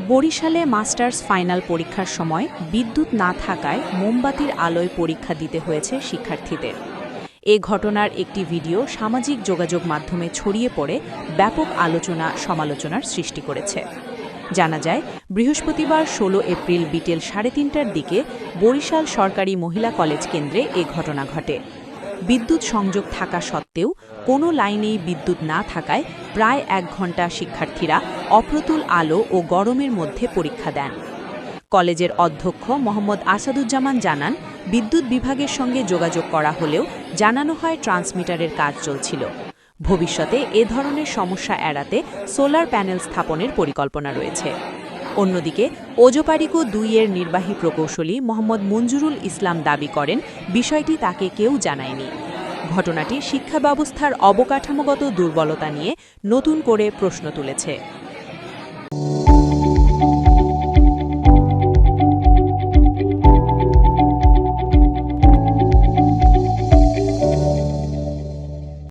বরিশালে masters final পরীক্ষার সময় বিদ্যুৎ না থাকায় মোমবাতির আলোয় পরীক্ষা দিতে হয়েছে শিক্ষার্থীদের। এ ঘটনার একটি ভিডিও সামাজিক যোগাযোগ মাধ্যমে ছড়িয়ে পড়ে ব্যাপক সমালোচনার সৃষ্টি করেছে। জানা যায়, বৃহস্পতিবার ১৬ এপ্রিল বিকেল ৩:৩০টার দিকে বরিশাল সরকারি মহিলা কলেজ কেন্দ্রে এ ঘটনা ঘটে। বিদ্যুৎ সংযোগ থাকা সত্ত্বেও কোনো লাইনেই বিদ্যুৎ না থাকায় প্রায় ১ ঘণ্টা শিক্ষার্থীরা অপ্রতুল আলো ও গরমের মধ্যে পরীক্ষা দেন। কলেজের অধ্যক্ষ মোহাম্মদ আসাদুজ্জামান জানান, বিদ্যুৎ বিভাগের সঙ্গে যোগাযোগ করা হলেও জানানো হয় ট্রান্সমিটারের কাজ চলছিল। ভবিষ্যতে এ ধরনের সমস্যা এড়াতে সোলার প্যানেল স্থাপনের পরিকল্পনা রয়েছে। অন্যদিকে ওজপাড়িকো ২-এর নির্বাহী প্রকৌশলী মোহাম্মদ মঞ্জুরুল ইসলাম দাবি করেন, বিষয়টি তাকে কেউ জানায়নি। ঘটনাটি শিক্ষা ব্যবস্থার অবকাঠামোগত দুর্বলতা নিয়ে নতুন করে প্রশ্ন তুলেছে।